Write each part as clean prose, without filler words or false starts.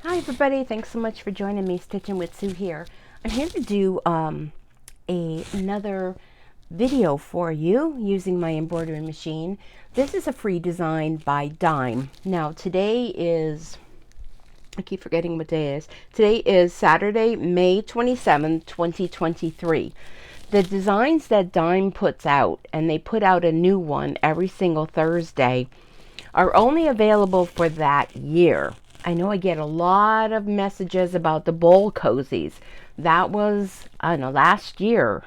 Hi everybody, thanks so much for joining me. Stitchin With Sue here. I'm here to do another video for you using my embroidery machine. This is a free design by Dime. Now today is, I keep forgetting what day it is. Today is Saturday, May 27th, 2023. The designs that Dime puts out, and they put out a new one every single Thursday, are only available for that year. I know I get a lot of messages about the bowl cozies. That was, I don't know, last year.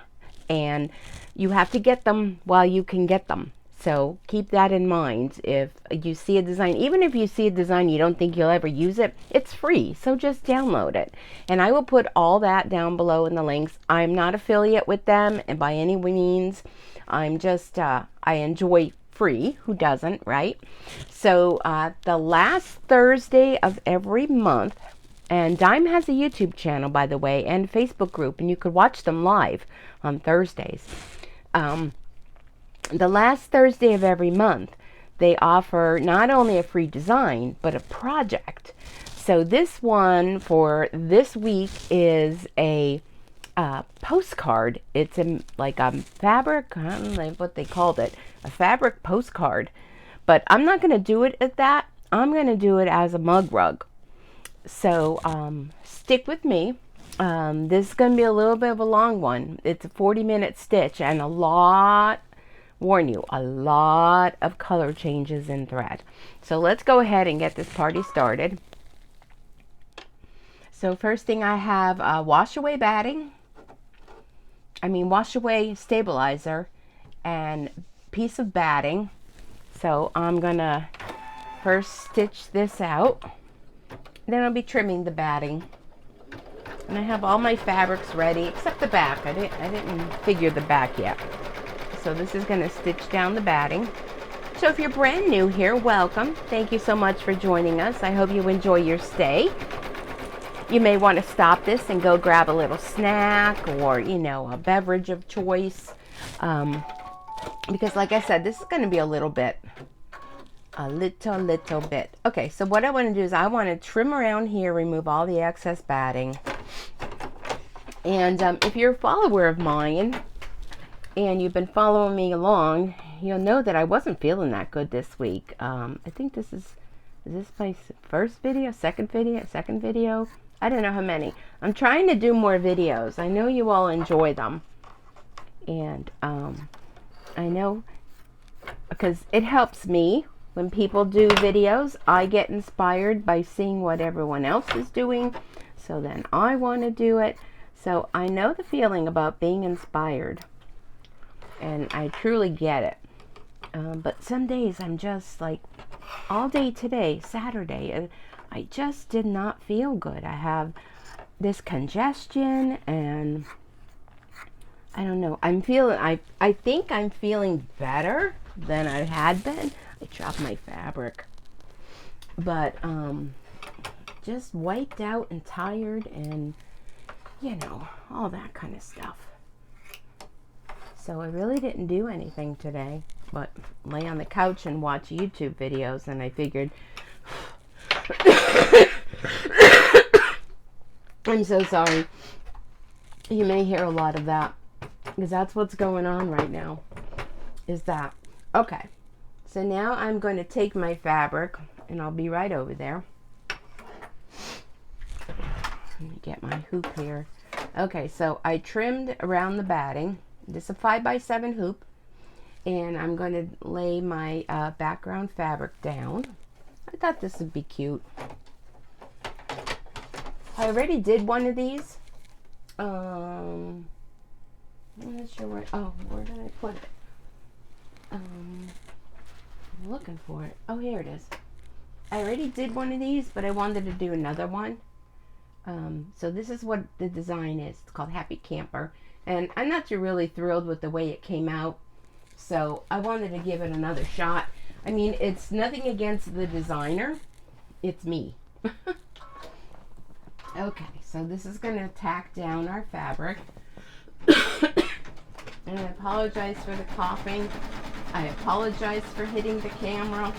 And you have to get them while you can get them. So keep that in mind. If you see a design, even if you see a design you don't think you'll ever use it, it's free. So just download it. And I will put all that down below in the links. I'm not affiliate with them and by any means. I'm just, I enjoy free. Who doesn't, right? So the last Thursday of every month, and Dime has a YouTube channel, by the way, and Facebook group, and you could watch them live on Thursdays. The last Thursday of every month, they offer not only a free design, but a project. So this one for this week is a postcard. It's like a fabric, I don't know what they called it, a fabric postcard. But I'm not going to do it at that. I'm going to do it as a mug rug. So stick with me. This is going to be a little bit of a long one. It's a 40-minute stitch and a lot of color changes in thread. So let's go ahead and get this party started. So first thing I have wash away stabilizer and piece of batting. So I'm gonna first stitch this out, then I'll be trimming the batting. And I have all my fabrics ready except the back. I didn't figure the back yet. So this is gonna stitch down the batting. So if you're brand new here, welcome. Thank you so much for joining us. I hope you enjoy your stay. You may want to stop this and go grab a little snack or, a beverage of choice. Because like I said, this is going to be a little bit. Okay, so what I want to do is I want to trim around here, remove all the excess batting. And if you're a follower of mine and you've been following me along, you'll know that I wasn't feeling that good this week. I think is this my first video, second video? I don't know how many. I'm trying to do more videos. I know you all enjoy them. And I know because it helps me when people do videos. I get inspired by seeing what everyone else is doing. So then I want to do it. So I know the feeling about being inspired. And I truly get it. But some days I'm just like, all day today, Saturday, I just did not feel good. I have this congestion and I don't know. I think I'm feeling better than I had been. I dropped my fabric. But just wiped out and tired and all that kind of stuff. So I really didn't do anything today but lay on the couch and watch YouTube videos, and I figured I'm so sorry. You may hear a lot of that because that's what's going on right now, is that. Okay, so now I'm going to take my fabric and I'll be right over there. Let me get my hoop here. Okay, so I trimmed around the batting. This is a 5x7 hoop, and I'm going to lay my background fabric down. I thought this would be cute. I already did one of these. I'm not sure where. Oh, where did I put it? I'm looking for it. Oh, here it is. I already did one of these, but I wanted to do another one. So this is what the design is. It's called Happy Camper, and I'm not really thrilled with the way it came out. So I wanted to give it another shot. I mean, it's nothing against the designer. It's me. Okay, so this is going to tack down our fabric. And I apologize for the coughing. I apologize for hitting the camera.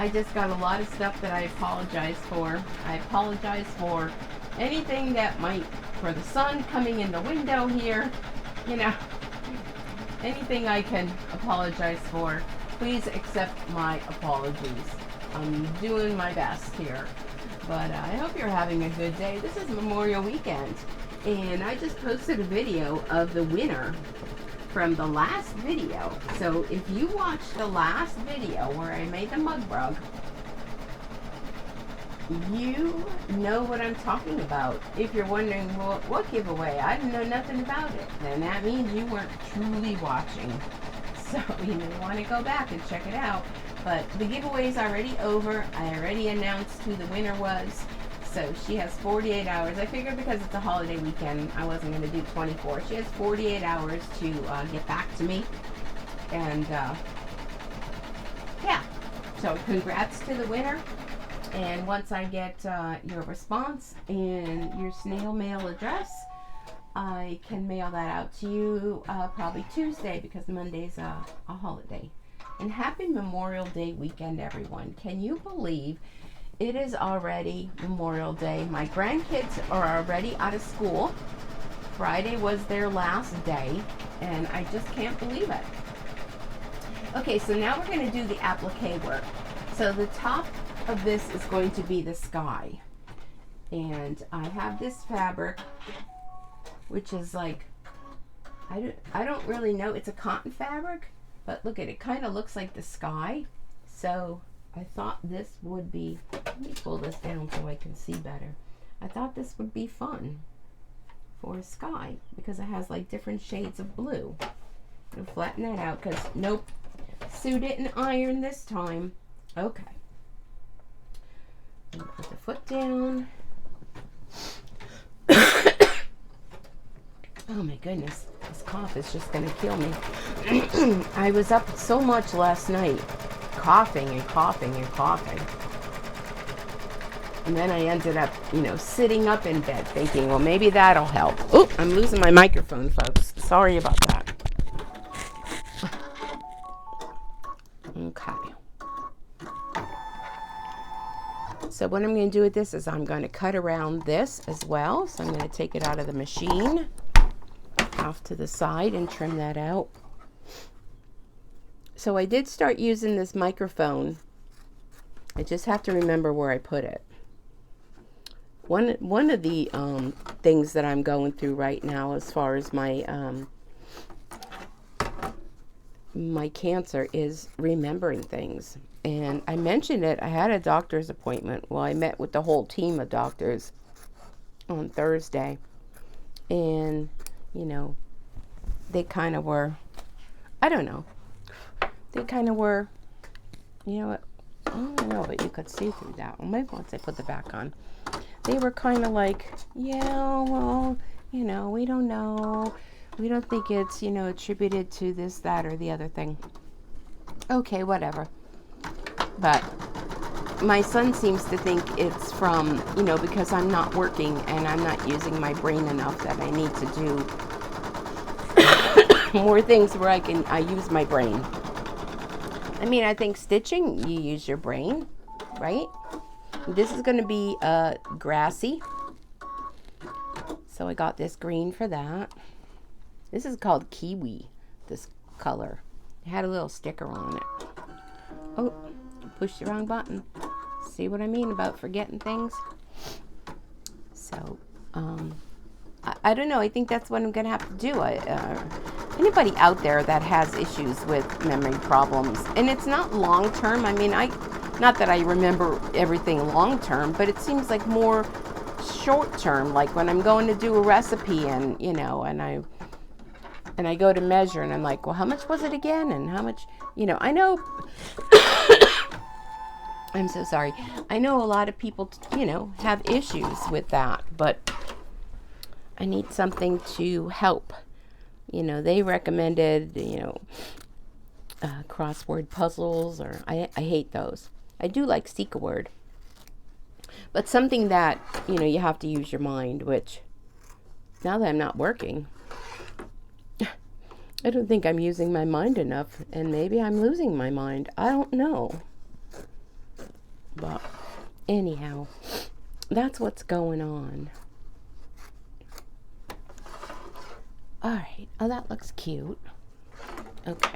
I just got a lot of stuff that I apologize for. I apologize for anything that might, for the sun coming in the window here, you know, anything I can apologize for. Please accept my apologies. I'm doing my best here. But I hope you're having a good day. This is Memorial Weekend. And I just posted a video of the winner from the last video. So if you watched the last video where I made the mug rug, you know what I'm talking about. If you're wondering, well, what giveaway? I don't know nothing about it. Then that means you weren't truly watching. So you may want to go back and check it out. But the giveaway is already over. I already announced who the winner was. So she has 48 hours. I figured because it's a holiday weekend, I wasn't going to do 24. She has 48 hours to get back to me. And yeah, so congrats to the winner. And once I get your response and your snail mail address, I can mail that out to you probably Tuesday, because Monday's a holiday. And happy Memorial Day weekend, everyone. Can you believe it is already Memorial Day? My grandkids are already out of school. Friday was their last day, and I just can't believe it. Okay, so now we're going to do the applique work. So the top of this is going to be the sky. And I have this fabric, which is like, I don't really know. It's a cotton fabric, but look at it. Kind of looks like the sky. So I thought this would be, let me pull this down so I can see better. I thought this would be fun for a sky because it has like different shades of blue. I'll flatten that out because nope, Sue didn't iron this time. Okay. Put the foot down. Oh my goodness, this cough is just gonna kill me. I was up so much last night, coughing and coughing and coughing. And then I ended up, sitting up in bed thinking, well, maybe that'll help. Oh, I'm losing my microphone, folks. Sorry about that. Okay. So what I'm going to do with this is I'm going to cut around this as well. So I'm going to take it out of the machine, off to the side, and trim that out. So I did start using this microphone. I just have to remember where I put it. One of the things that I'm going through right now as far as my my cancer is remembering things. And I mentioned it. I had a doctor's appointment. Well, I met with the whole team of doctors on Thursday. And, they kind of were, I don't know. They kind of were, I don't know, but you could see through that one. Maybe once I put the back on. They were kind of like, yeah, well, we don't know. We don't think it's, attributed to this, that, or the other thing. Okay, whatever. But my son seems to think it's from, because I'm not working and I'm not using my brain enough that I need to do more things where I use my brain. I mean, I think stitching, you use your brain, right? This is going to be grassy. So I got this green for that. This is called kiwi, this color. It had a little sticker on it. Oh, pushed the wrong button. See what I mean about forgetting things? So, I don't know. I think that's what I'm going to have to do. Anybody out there that has issues with memory problems, and it's not long term. I mean, not that I remember everything long term, but it seems like more short term. Like when I'm going to do a recipe, and and I go to measure, and I'm like, well, how much was it again? And how much, I know. I'm so sorry. I know a lot of people, have issues with that, but I need something to help. They recommended, crossword puzzles, or I hate those. I do like Seek a Word, but something that, you have to use your mind, which now that I'm not working, I don't think I'm using my mind enough, and maybe I'm losing my mind. I don't know. But anyhow, that's what's going on. All right. Oh, that looks cute. Okay.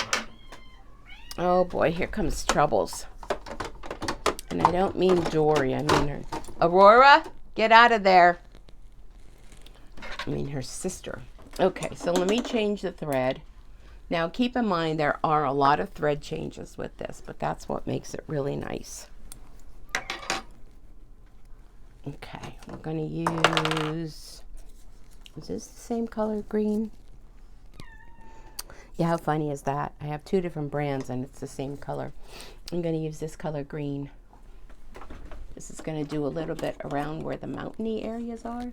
Oh boy, here comes troubles. And I don't mean Dory, I mean her. Aurora, get out of there. I mean her sister. Okay, so let me change the thread. Now keep in mind there are a lot of thread changes with this, but that's what makes it really nice. Okay, we're going to use, is this the same color green? Yeah, how funny is that? I have two different brands and it's the same color. I'm going to use this color green. This is going to do a little bit around where the mountainy areas are.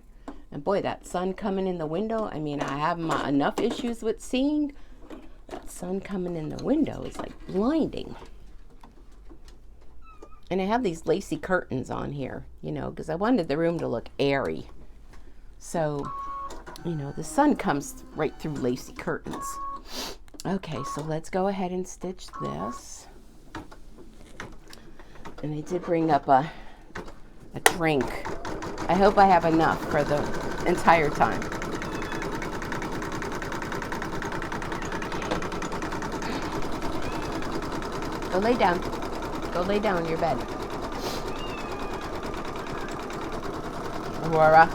And boy, that sun coming in the window, I mean, I have enough issues with seeing. That sun coming in the window is like blinding. And I have these lacy curtains on here, you know, because I wanted the room to look airy. So, you know, the sun comes right through lacy curtains. Okay, so let's go ahead and stitch this. And I did bring up a drink. I hope I have enough for the entire time. Go lay down. Go lay down in your bed. Aurora.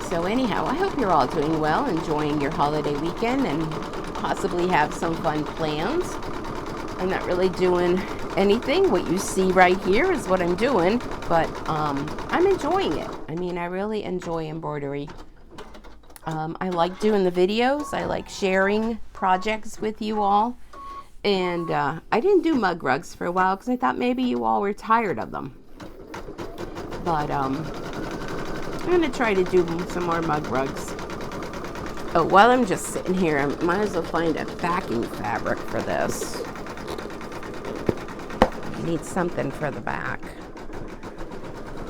So anyhow, I hope you're all doing well, enjoying your holiday weekend, and possibly have some fun plans. I'm not really doing anything. What you see right here is what I'm doing, but I'm enjoying it. I mean, I really enjoy embroidery. I like doing the videos. I like sharing projects with you all. And I didn't do mug rugs for a while because I thought maybe you all were tired of them. But I'm going to try to do some more mug rugs. Oh, while I'm just sitting here, I might as well find a backing fabric for this. I need something for the back.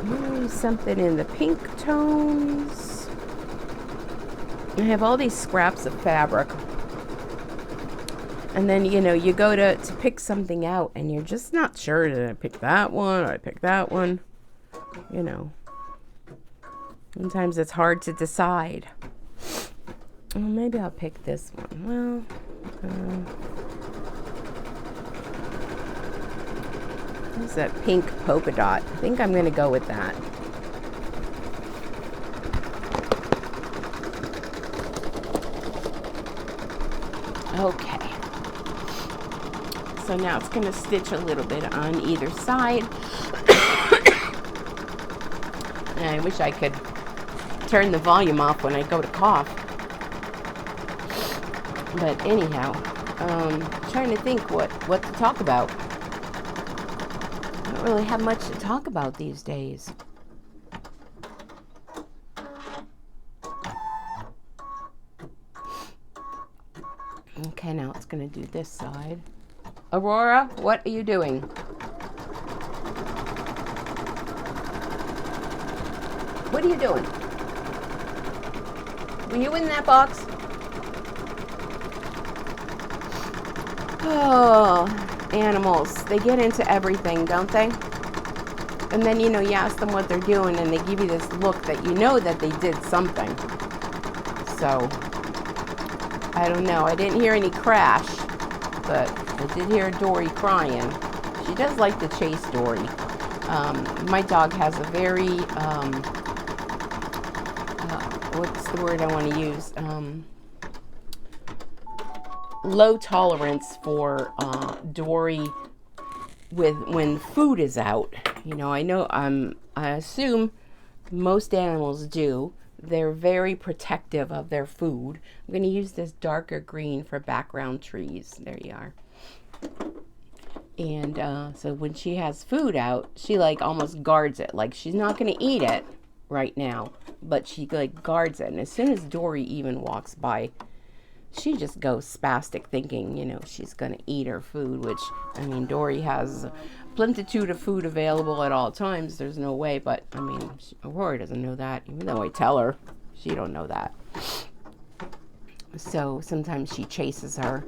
Maybe something in the pink tones. I have all these scraps of fabric. And then, you know, you go to pick something out and you're just not sure. Did I pick that one or I pick that one? You know. Sometimes it's hard to decide. Well, maybe I'll pick this one. Well, there's that pink polka dot. I think I'm going to go with that. Okay. So now it's going to stitch a little bit on either side. And I wish I could turn the volume off when I go to cough. But anyhow, trying to think what to talk about. I don't really have much to talk about these days. Okay, now it's going to do this side. Aurora, what are you doing? What are you doing? Were you in that box? Oh, animals. They get into everything, don't they? And then, you know, you ask them what they're doing and they give you this look that you know that they did something. So, I don't know. I didn't hear any crash, but I did hear Dory crying. She does like to chase Dory. My dog has a very, what's the word I want to use? Low tolerance for Dory when food is out. You know, I assume most animals do. They're very protective of their food. I'm going to use this darker green for background trees. There you are. And so when she has food out, she like almost guards it. Like she's not going to eat it right now, but she like guards it. And as soon as Dory even walks by, she just goes spastic thinking, you know, she's going to eat her food, which, I mean, Dory has plenitude of food available at all times. There's no way, but, I mean, Aurora doesn't know that, even though I tell her. She don't know that. So sometimes she chases her.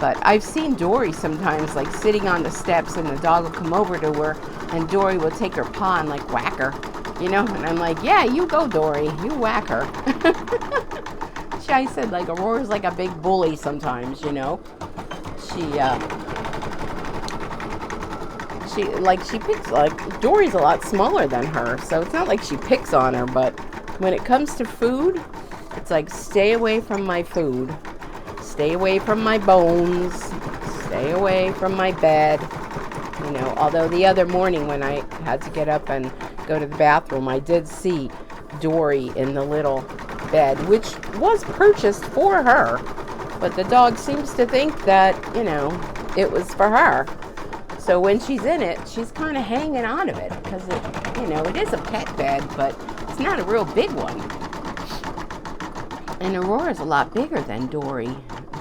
But I've seen Dory sometimes like sitting on the steps and the dog will come over to her and Dory will take her paw and like whack her, you know? And I'm like, yeah, you go, Dory, you whack her. I said like Aurora's like a big bully sometimes, you know? She picks, like, Dory's a lot smaller than her, so it's not like she picks on her, but when it comes to food, it's like, stay away from my food. Stay away from my bones. Stay away from my bed. You know, although the other morning when I had to get up and go to the bathroom, I did see Dory in the little bed, which was purchased for her, but the dog seems to think that, you know, it was for her. So when she's in it, she's kind of hanging on to it because it, you know, it is a pet bed, but it's not a real big one. And Aurora's a lot bigger than Dory.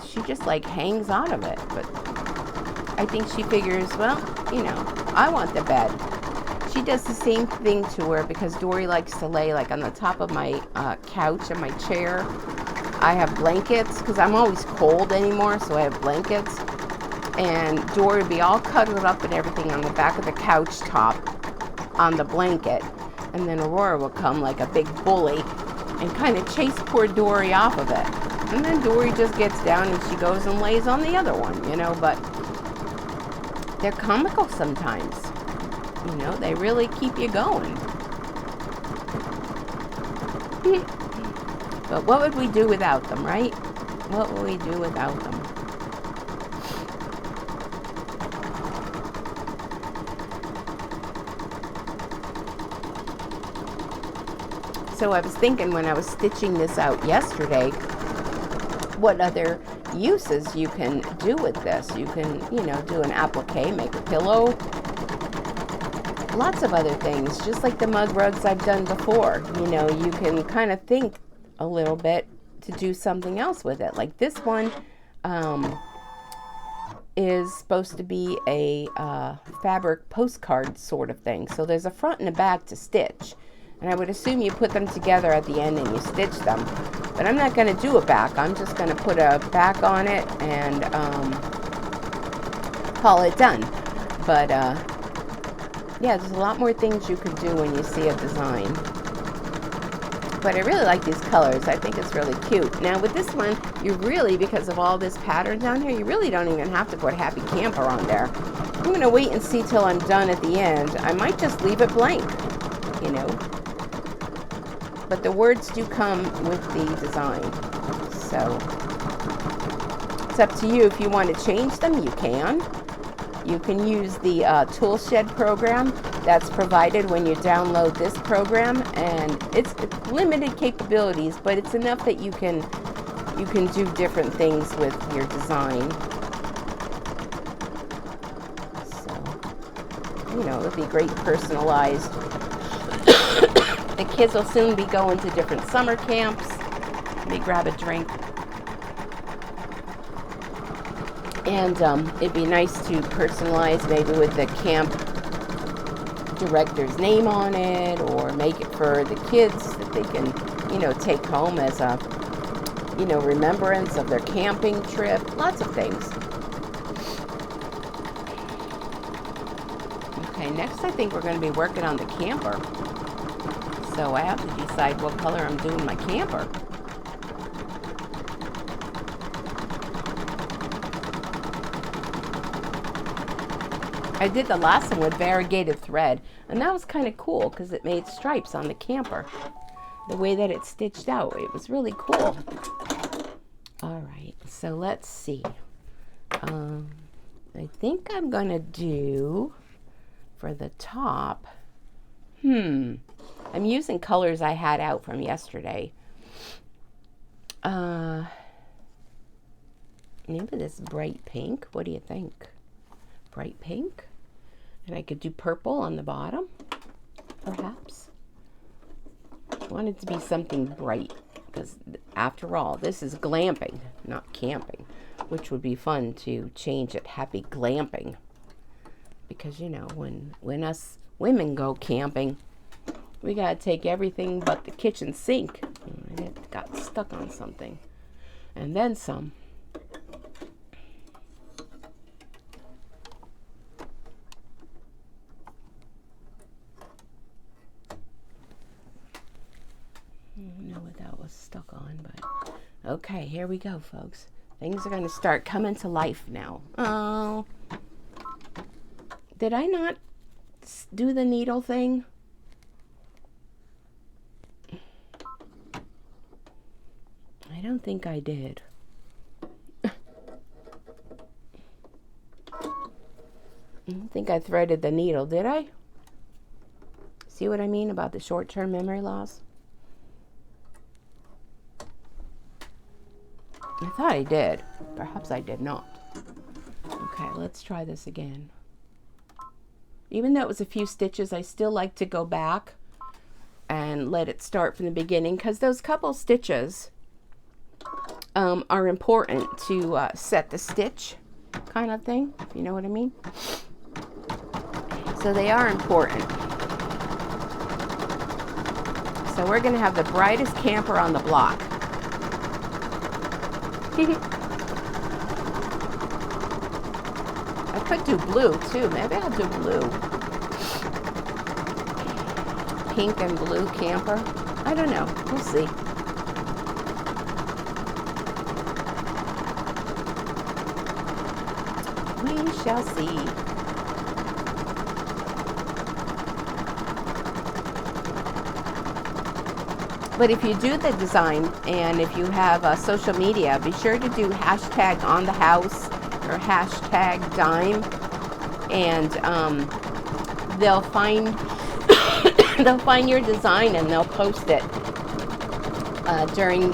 She just like hangs on of it, but I think she figures, well, you know, I want the bed. She does the same thing to her because Dory likes to lay like on the top of my couch and my chair. I have blankets because I'm always cold anymore, so I have blankets. And Dory would be all cuddled up and everything on the back of the couch top on the blanket. And then Aurora will come like a big bully and kind of chase poor Dory off of it. And then Dory just gets down and she goes and lays on the other one, you know, but they're comical sometimes. You know, they really keep you going. But what would we do without them, right? What would we do without them? So I was thinking when I was stitching this out yesterday, what other uses you can do with this. You can, you know, do an applique, make a pillow, lots of other things, just like the mug rugs I've done before. You know, you can kind of think a little bit to do something else with it. Like this one is supposed to be a fabric postcard sort of thing. So there's a front and a back to stitch. And I would assume you put them together at the end and you stitch them. But I'm not going to do a back. I'm just going to put a back on it and call it done. But yeah, there's a lot more things you could do when you see a design. But I really like these colors. I think it's really cute. Now with this one, you really, because of all this pattern down here, you really don't even have to put Happy Camper on there. I'm going to wait and see till I'm done at the end. I might just leave it blank, you know. But the words do come with the design. So it's up to you. If you want to change them, you can. You can use the Toolshed program that's provided when you download this program, and it's limited capabilities, but it's enough that you can do different things with your design. So, you know, it'll be great personalized. The kids will soon be going to different summer camps. Let me grab a drink. And it'd be nice to personalize maybe with the camp director's name on it, or make it for the kids that they can, you know, take home as a, you know, remembrance of their camping trip. Lots of things. Okay, next I think we're going to be working on the camper. So I have to decide what color I'm doing my camper. I did the last one with variegated thread, and that was kind of cool because it made stripes on the camper. The way that it stitched out, it was really cool. All right, so let's see. I think I'm going to do, for the top, I'm using colors I had out from yesterday. Maybe this bright pink. What do you think? Bright pink? And I could do purple on the bottom, perhaps. I want it to be something bright, because after all, this is glamping, not camping, which would be fun to change it Happy Glamping. Because, you know, when us women go camping, we gotta take everything but the kitchen sink. It got stuck on something. And then some. was stuck on, but okay, here we go, folks. Things are going to start coming to life now. Oh, did I not do the needle thing? I don't think I did. I don't think I threaded the needle, did I? See what I mean about the short-term memory loss? I thought I did. Perhaps I did not. Okay, let's try this again. Even though it was a few stitches, I still like to go back and let it start from the beginning, because those couple stitches are important to set the stitch kind of thing, if you know what I mean. So they are important. So we're going to have the brightest camper on the block. I could do blue too. Maybe I'll do blue. Pink and blue camper. I don't know. We'll see. We shall see. But if you do the design and if you have social media, be sure to do hashtag on the house or hashtag dime, and they'll find they'll find your design and they'll post it during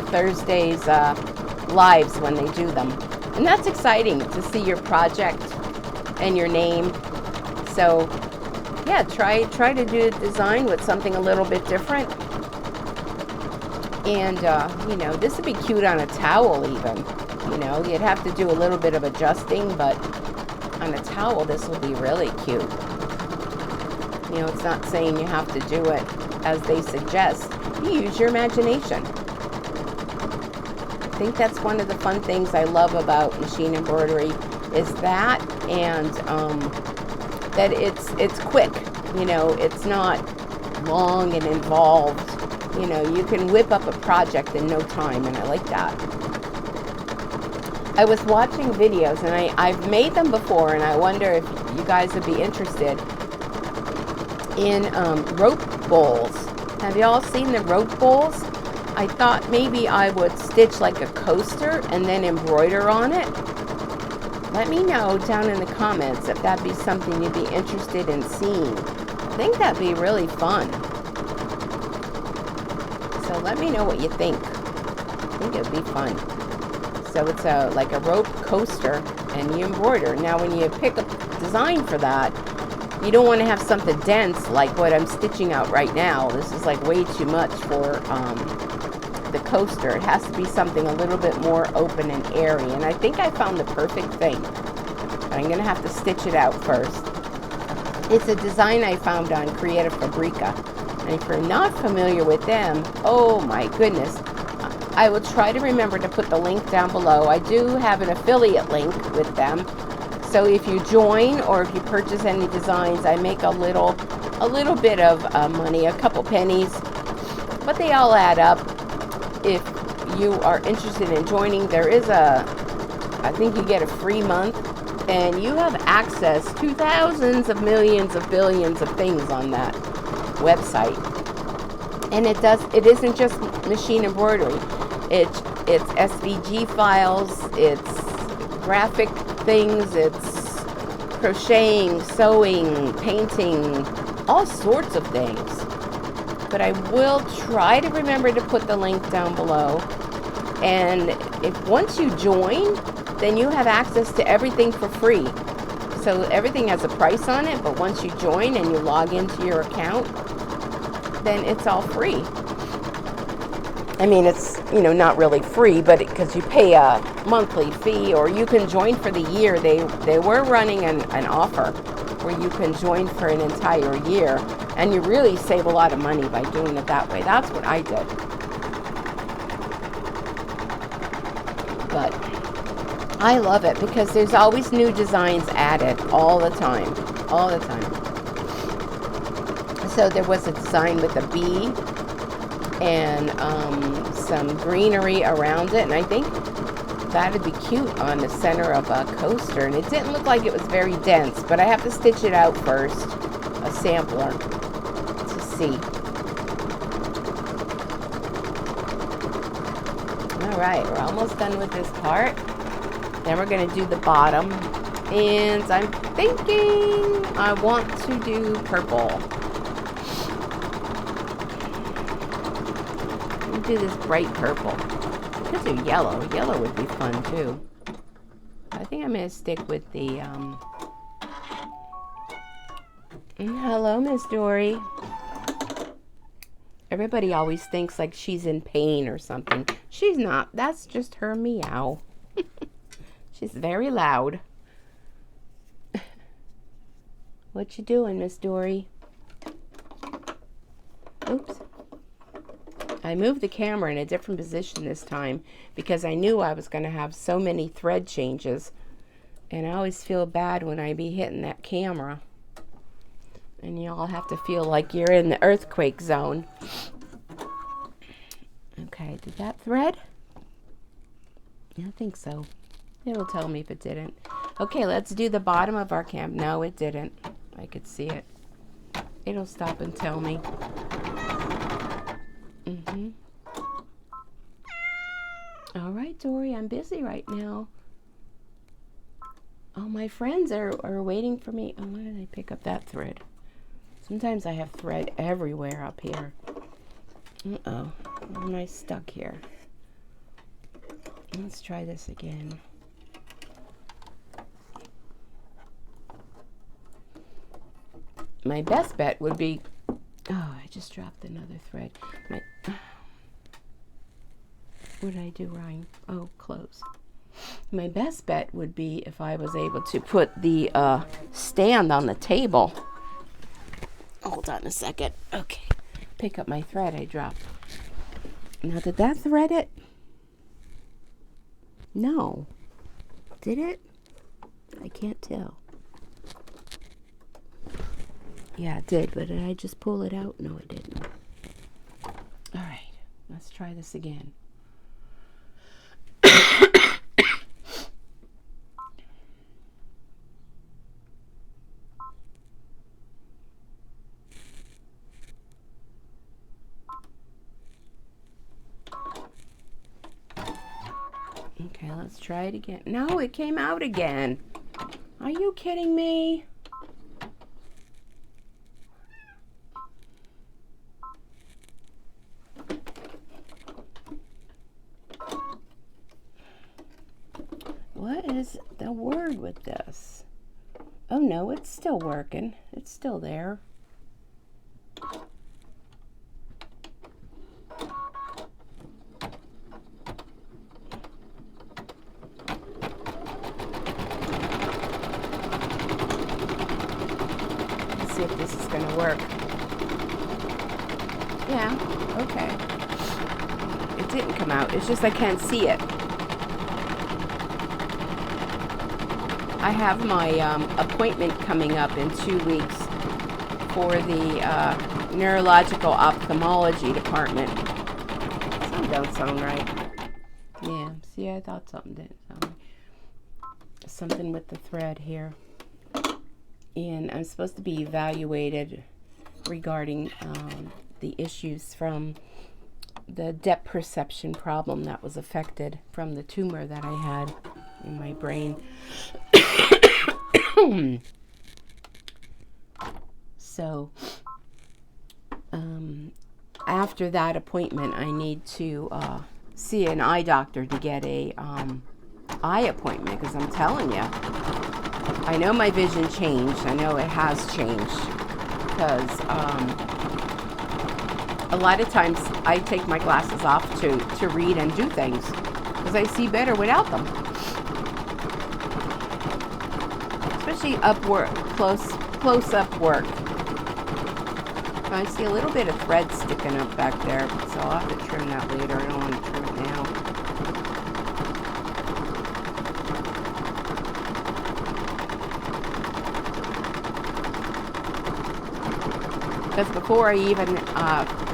Thursday's lives when they do them. And that's exciting to see your project and your name. So yeah, try to do a design with something a little bit different. And you know, this would be cute on a towel even. You know, you'd have to do a little bit of adjusting, but on a towel this will be really cute. You know, it's not saying you have to do it as they suggest. You use your imagination. I think that's one of the fun things I love about machine embroidery is that, and that it's quick. You know, it's not long and involved. You know, you can whip up a project in no time, and I like that. I was watching videos, and I've made them before, and I wonder if you guys would be interested in rope bowls. Have you all seen the rope bowls? I thought maybe I would stitch like a coaster and then embroider on it. Let me know down in the comments if that'd be something you'd be interested in seeing. I think that'd be really fun. So let me know what you think. I think it'd be fun. So it's like a rope coaster and you embroider. Now when you pick a design for that, you don't want to have something dense like what I'm stitching out right now. This is like way too much for the coaster. It has to be something a little bit more open and airy. And I think I found the perfect thing. But I'm going to have to stitch it out first. It's a design I found on Creative Fabrica. And if you're not familiar with them, oh my goodness. I will try to remember to put the link down below. I do have an affiliate link with them. So if you join or if you purchase any designs, I make a little bit of money, a couple pennies, but they all add up. If you are interested in joining, there is I think you get a free month, and you have access to thousands of millions of billions of things on that website. And it isn't just machine embroidery. It's SVG files, it's graphic things, it's crocheting, sewing, painting, all sorts of things. But I will try to remember to put the link down below. And if once you join, then you have access to everything for free. So everything has a price on it, but once you join and you log into your account, then it's all free. I mean, it's, you know, not really free, but because you pay a monthly fee, or you can join for the year. They were running an offer where you can join for an entire year, and you really save a lot of money by doing it that way. That's what I did. But I love it because there's always new designs added all the time. All the time. So there was a design with a bee and some greenery around it, and I think that'd be cute on the center of a coaster. And it didn't look like it was very dense, but I have to stitch it out first, a sampler, to see. All right, we're almost done with this part. Then we're going to do the bottom, and I'm thinking I want to do purple. Do this bright purple. I could do yellow. Yellow would be fun too. I think I'm going to stick with the hello, Miss Dory. Everybody always thinks like she's in pain or something. She's not. That's just her meow. She's very loud. What you doing, Miss Dory? Oops. I moved the camera in a different position this time because I knew I was going to have so many thread changes, and I always feel bad when I be hitting that camera, and you all have to feel like you're in the earthquake zone. Okay, did that thread? I think so. It'll tell me if it didn't. Okay, let's do the bottom of our cam. No, it didn't. I could see it. It'll stop and tell me. All right, Dory, I'm busy right now. Oh, my friends are waiting for me. Oh, why did I pick up that thread? Sometimes I have thread everywhere up here. Uh-oh, why am I stuck here? Let's try this again. My best bet would be... Oh, I just dropped another thread. What did I do, Ryan? Oh, close. My best bet would be if I was able to put the stand on the table. Hold on a second. Okay. Pick up my thread I dropped. Now, did that thread it? No. Did it? I can't tell. Yeah, it did, but did I just pull it out? No, it didn't. All right, let's try this again. Okay, let's try it again. No, it came out again. Are you kidding me? What is the word with this? Oh no, it's still working. It's still there. Let's see if this is going to work. Yeah, okay. It didn't come out. It's just I can't see it. I have my appointment coming up in 2 weeks for the neurological ophthalmology department. Something don't sound right. Yeah, see, I thought something didn't sound right. Something with the thread here. And I'm supposed to be evaluated regarding the issues from the depth perception problem that was affected from the tumor that I had in my brain. So after that appointment, I need to see an eye doctor to get a eye appointment, because I'm telling you, I know my vision changed. I know it has changed, because a lot of times I take my glasses off to read and do things, because I see better without them. Especially up work, close up work. I see a little bit of thread sticking up back there, so I'll have to trim that later. I don't want to trim it now. Because before I even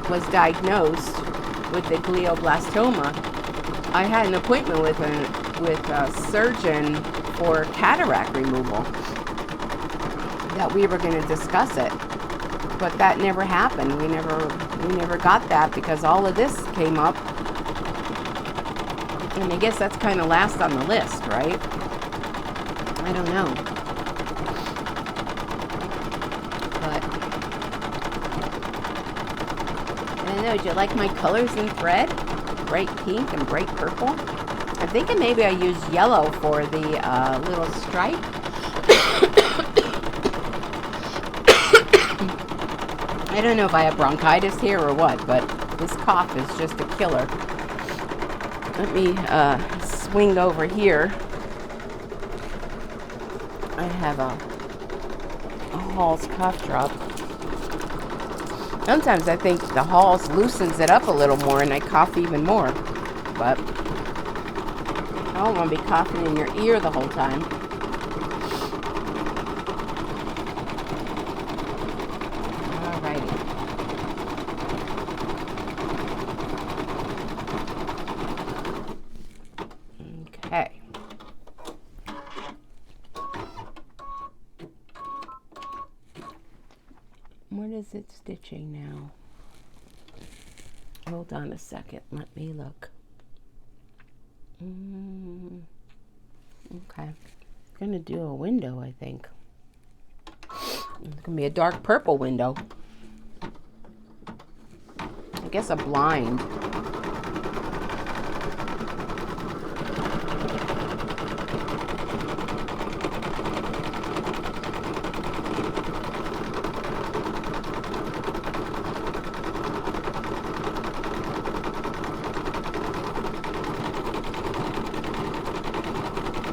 was diagnosed, with the glioblastoma, I had an appointment with a surgeon for cataract removal, that we were going to discuss it, but that never happened. We never got that because all of this came up, and I guess that's kind of last on the list, right? I don't know, but I don't know. Do you like my colors in thread? Bright pink and bright purple. I'm thinking maybe I use yellow for the little stripe. I don't know if I have bronchitis here or what, but this cough is just a killer. Let me swing over here. I have a Hall's cough drop. Sometimes I think the Hall's loosens it up a little more and I cough even more. But I don't want to be coughing in your ear the whole time. Alrighty. Okay. What is it stitching now? Hold on a second. Let me look. Okay. I'm going to do a window, I think. It's going to be a dark purple window. I guess a blind.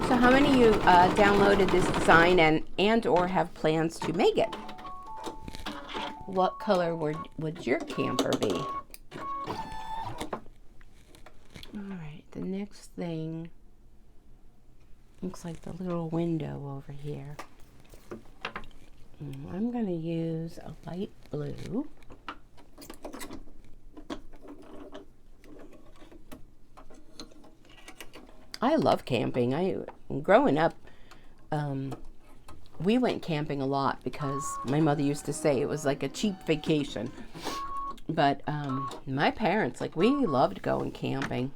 So how many of you downloaded this design and or have plans to make it? What color would your camper be? Alright, the next thing looks like the little window over here. I'm going to use a light blue. I love camping. Growing up, we went camping a lot because my mother used to say it was like a cheap vacation. But my parents, like, we loved going camping.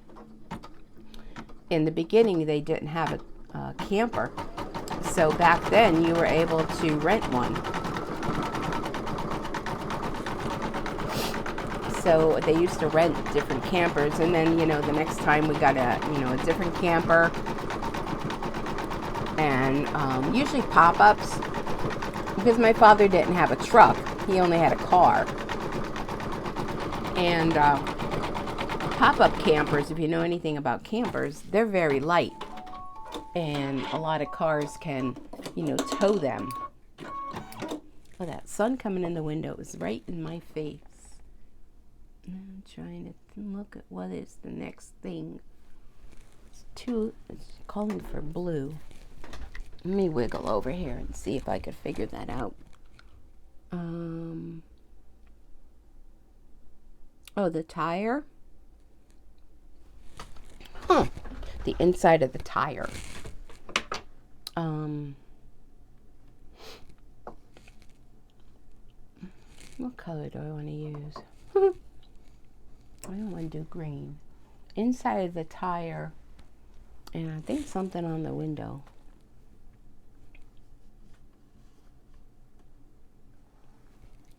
In the beginning, they didn't have a camper. So back then, you were able to rent one. So they used to rent different campers, and then, you know, the next time we got a different camper, and usually pop-ups, because my father didn't have a truck, he only had a car. And pop-up campers, if you know anything about campers, they're very light, and a lot of cars can, you know, tow them. Oh, that sun coming in the window is right in my face. I'm trying to look at what is the next thing. It's calling for blue. Let me wiggle over here and see if I could figure that out. Oh, the tire. Huh. The inside of the tire. What color do I want to use? I don't want to do green. Inside of the tire, and I think something on the window.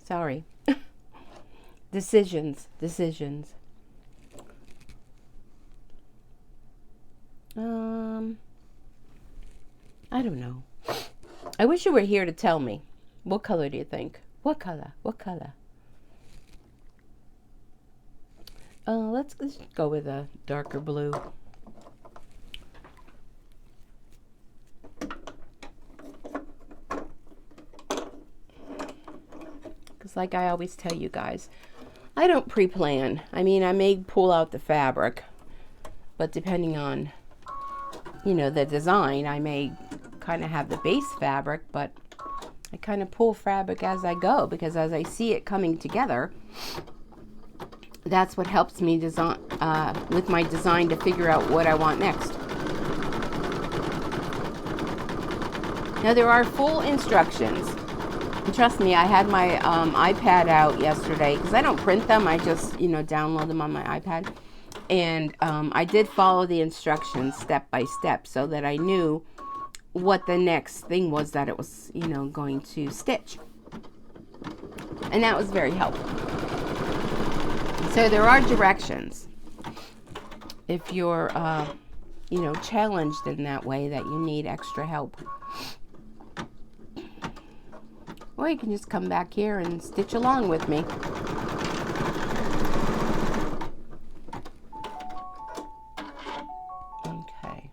Sorry. Decisions. I don't know. I wish you were here to tell me. What color do you think? What color? Let's go with a darker blue. Because like I always tell you guys, I don't pre-plan. I mean, I may pull out the fabric, but depending on, you know, the design, I may kind of have the base fabric, but I kind of pull fabric as I go, because as I see it coming together, that's what helps me design with my design to figure out what I want next. Now there are full instructions. And trust me, I had my iPad out yesterday because I don't print them. I just, download them on my iPad. And I did follow the instructions step by step so that I knew what the next thing was that it was, going to stitch. And that was very helpful. So there are directions. If you're, challenged in that way that you need extra help. Or you can just come back here and stitch along with me. Okay.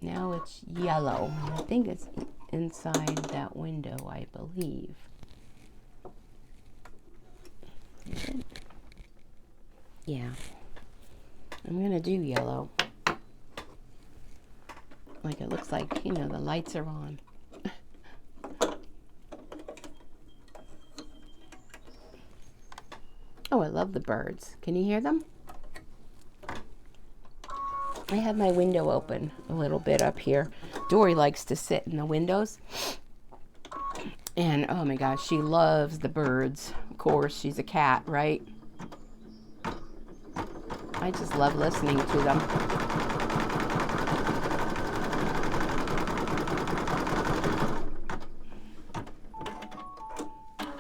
Now it's yellow. I think it's inside that window, I believe. Is it? Yeah. I'm going to do yellow. Like it looks like, the lights are on. Oh, I love the birds. Can you hear them? I have my window open a little bit up here. Dory likes to sit in the windows. And oh my gosh, she loves the birds. Of course, she's a cat, right? I just love listening to them.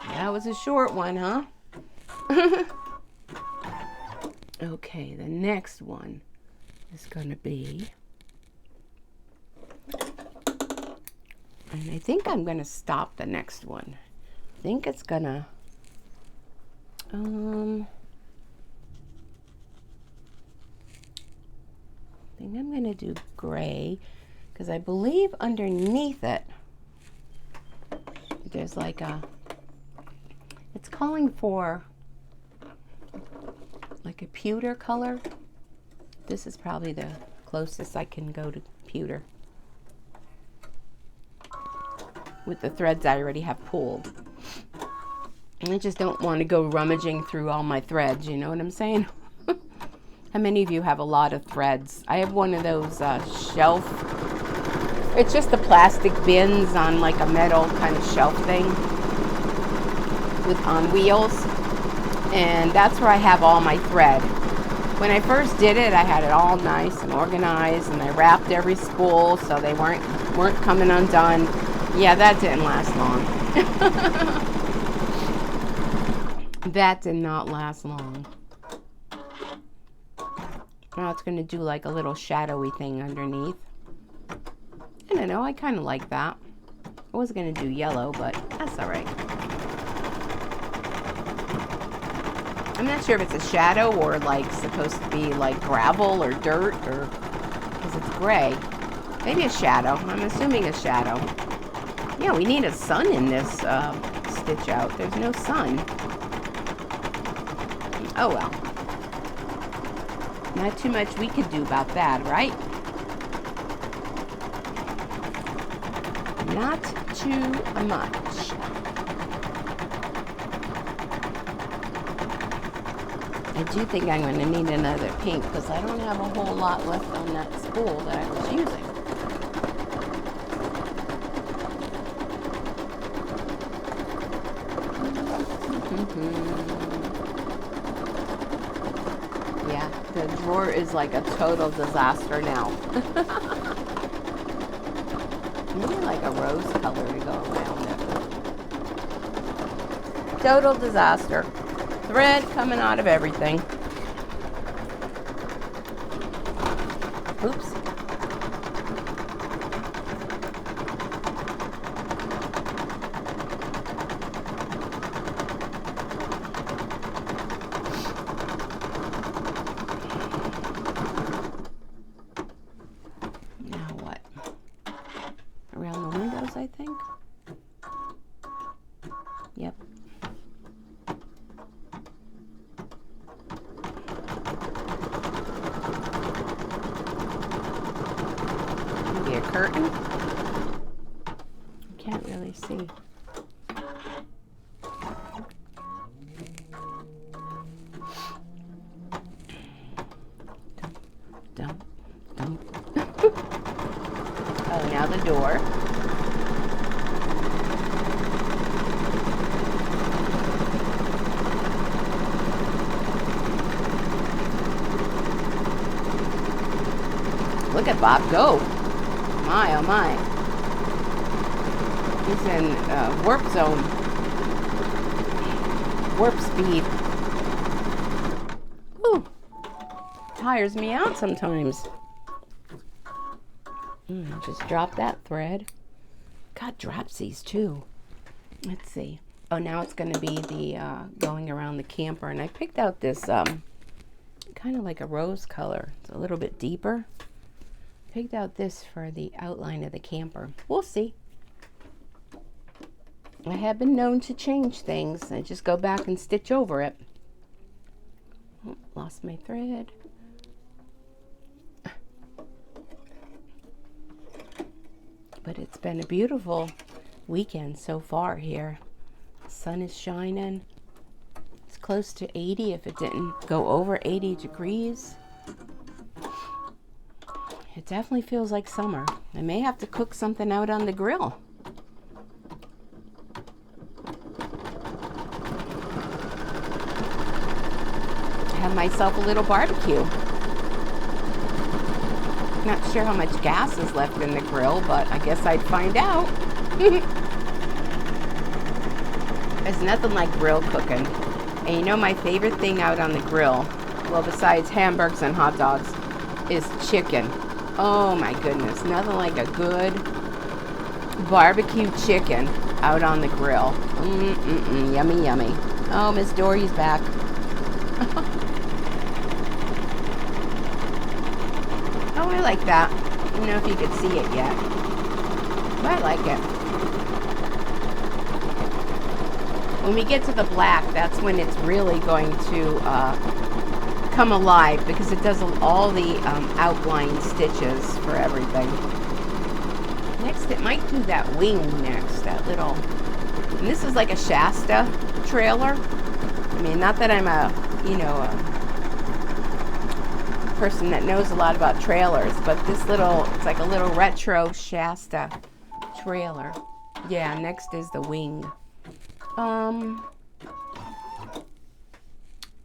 That was a short one, huh? Okay, the next one is going to be, and I think I'm going to stop the next one. I think it's going to, I think I'm going to do gray because I believe underneath it there's like a, it's calling for like a pewter color. This is probably the closest I can go to pewter with the threads I already have pulled. And I just don't want to go rummaging through all my threads, you know what I'm saying? How many of you have a lot of threads? I have one of those shelf, it's just the plastic bins on like a metal kind of shelf thing on wheels. And that's where I have all my thread. When I first did it, I had it all nice and organized, and I wrapped every spool so they weren't coming undone. Yeah, that didn't last long. That did not last long. Now it's going to do like a little shadowy thing underneath. I don't know, I kind of like that. I was going to do yellow, but that's all right. I'm not sure if it's a shadow or like supposed to be like gravel or dirt, or because it's gray. Maybe a shadow. I'm assuming a shadow. Yeah, we need a sun in this stitch out. There's no sun. Oh well. Not too much we could do about that, right? Not too much. I do think I'm going to need another pink because I don't have a whole lot left on that spool that I was using. Yeah, the drawer is like a total disaster now. Maybe like a rose color to go around it. Total disaster. Thread coming out of everything. Oops. Now what? Around the windows, I think? Yep. A curtain? Can't really see. the door. Look at Bob go. My, oh my. He's in warp zone. Warp speed. Ooh. Tires me out sometimes. Just drop that thread. God, drops these too. Let's see. Oh, now it's going to be the going around the camper. And I picked out this kind of like a rose color. It's a little bit deeper. Picked out this for the outline of the camper. We'll see. I have been known to change things. I just go back and stitch over it. Oh, lost my thread. But it's been a beautiful weekend so far here. The sun is shining. It's close to 80 if it didn't go over 80 degrees. It definitely feels like summer. I may have to cook something out on the grill. Have myself a little barbecue. Not sure how much gas is left in the grill, but I guess I'd find out. There's nothing like grill cooking. And you know my favorite thing out on the grill, well, besides hamburgers and hot dogs, is chicken. Oh my goodness, nothing like a good barbecue chicken out on the grill. Yummy, yummy. Oh, Miss Dory's back. Oh, I like that. I don't know if you could see it yet, but I like it. When we get to the black, that's when it's really going to come alive, because it does all the outline stitches for everything. Next, it might do that wing next, that little, and this is like a Shasta trailer. I mean, not that I'm a person that knows a lot about trailers, but this little, it's like a little retro Shasta trailer. Yeah, next is the wing.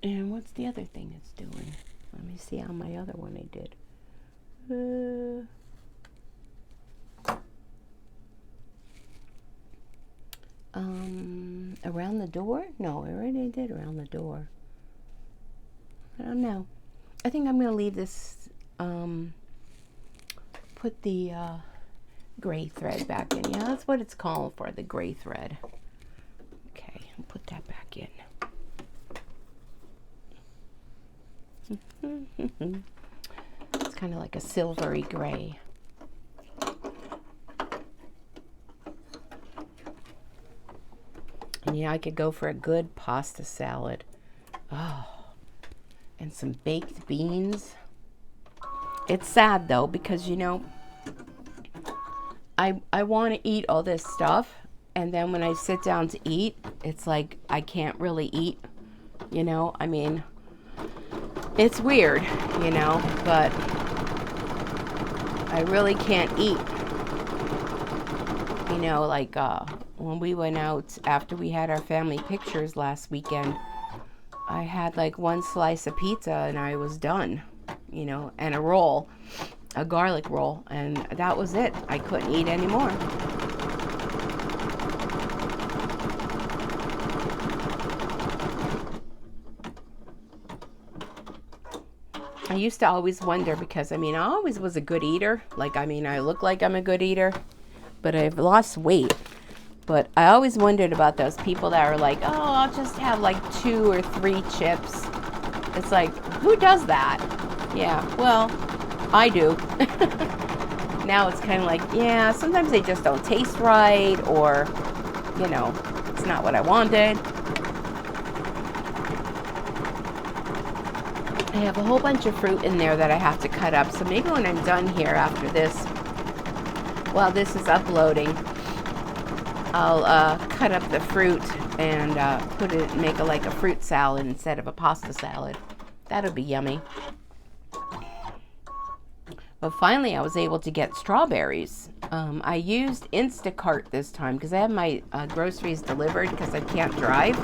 And what's the other thing it's doing? Let me see how my other one I did. Around the door? No, I already did around the door. I don't know. I think I'm going to leave this, put the gray thread back in. Yeah, that's what it's calling for, the gray thread. Okay, I'll put that back in. It's kind of like a silvery gray. And yeah, I could go for a good pasta salad. Oh, and some baked beans. It's sad though, because you know, I want to eat all this stuff, and then when I sit down to eat, it's like I can't really eat, you know. I mean, it's weird, you know, but I really can't eat. You know, like when we went out after we had our family pictures last weekend, I had like one slice of pizza and I was done, you know, and a roll, a garlic roll, and that was it. I couldn't eat anymore. I used to always wonder, because I mean, I always was a good eater. Like, I mean, I look like I'm a good eater, but I've lost weight. But I always wondered about those people that are like, oh, I'll just have like 2 or 3 chips. It's like, who does that? Yeah, well, I do. Now it's kind of like, yeah, sometimes they just don't taste right, or, you know, it's not what I wanted. I have a whole bunch of fruit in there that I have to cut up. So maybe when I'm done here after this, while this is uploading, I'll cut up the fruit and make like a fruit salad instead of a pasta salad. That'll be yummy. But finally, I was able to get strawberries. I used Instacart this time because I have my groceries delivered because I can't drive.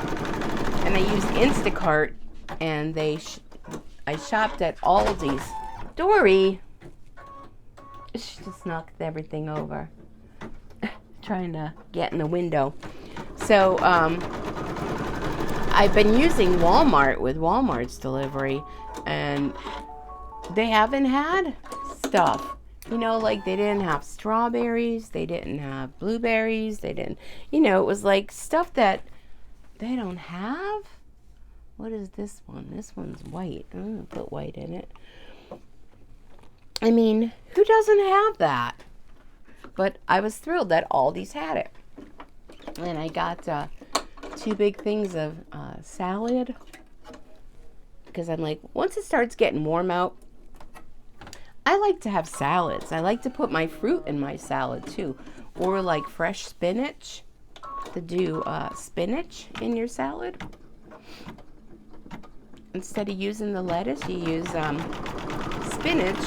And I used Instacart, and I shopped at Aldi's. Dory! She just knocked everything over. Trying to get in the window. So, I've been using Walmart with Walmart's delivery, and they haven't had stuff. You know, like they didn't have strawberries, they didn't have blueberries, they didn't, you know, it was like stuff that they don't have. What is this one? This one's white. I'm going to put white in it. I mean, who doesn't have that? But I was thrilled that Aldi's had it. And I got 2 big things of salad. Because I'm like, once it starts getting warm out, I like to have salads. I like to put my fruit in my salad too. Or like fresh spinach. To do spinach in your salad. Instead of using the lettuce, you use spinach.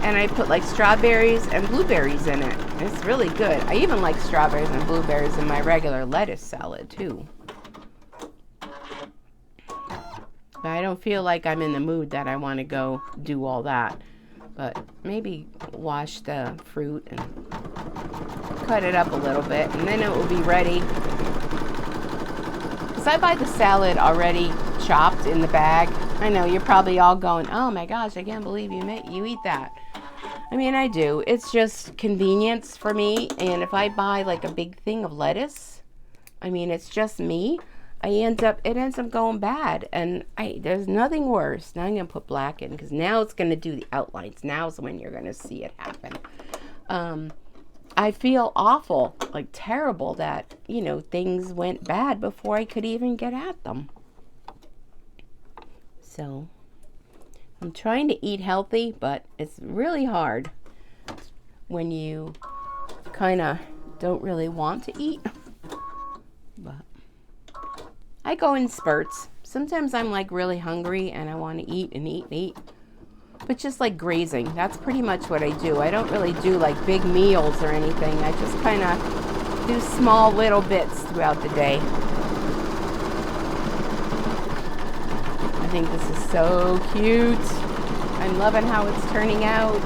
And I put like strawberries and blueberries in it. It's really good. I even like strawberries and blueberries in my regular lettuce salad too. But I don't feel like I'm in the mood that I want to go do all that. But maybe wash the fruit and cut it up a little bit, and then it will be ready. Because I buy the salad already chopped in the bag. I know you're probably all going, oh my gosh, I can't believe you eat that. I mean, I do. It's just convenience for me. And if I buy like a big thing of lettuce, I mean, it's just me. It ends up going bad. And there's nothing worse. Now I'm going to put black in because now it's going to do the outlines. Now is when you're going to see it happen. I feel awful, like terrible that, you know, things went bad before I could even get at them. So I'm trying to eat healthy, but it's really hard when you kind of don't really want to eat. But I go in spurts. Sometimes I'm like really hungry and I want to eat and eat and eat. But just like grazing, that's pretty much what I do. I don't really do like big meals or anything. I just kind of do small little bits throughout the day. I think this is so cute. I'm loving how it's turning out.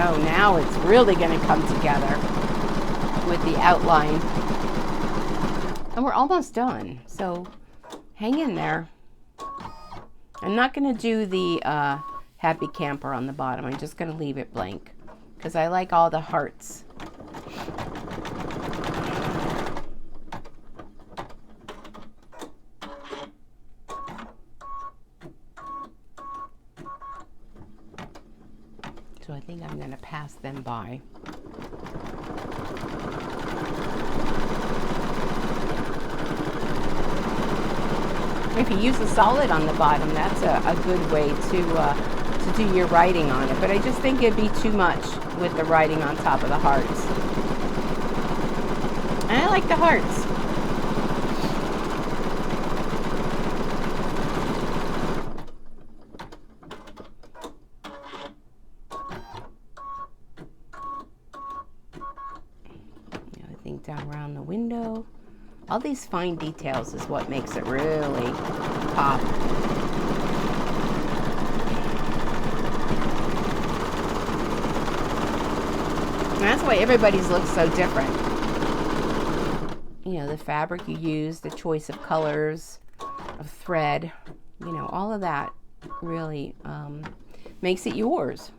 Oh, now it's really going to come together with the outline. And we're almost done, so hang in there. I'm not going to do the happy camper on the bottom. I'm just going to leave it blank because I like all the hearts. So I think I'm going to pass them by. If you use a solid on the bottom, that's a good way to do your writing on it. But I just think it'd be too much with the writing on top of the hearts. And I like the hearts. I think down around the window. All these fine details is what makes it really pop. And that's why everybody's looks so different. You know, the fabric you use, the choice of colors, of thread, you know, all of that really makes it yours.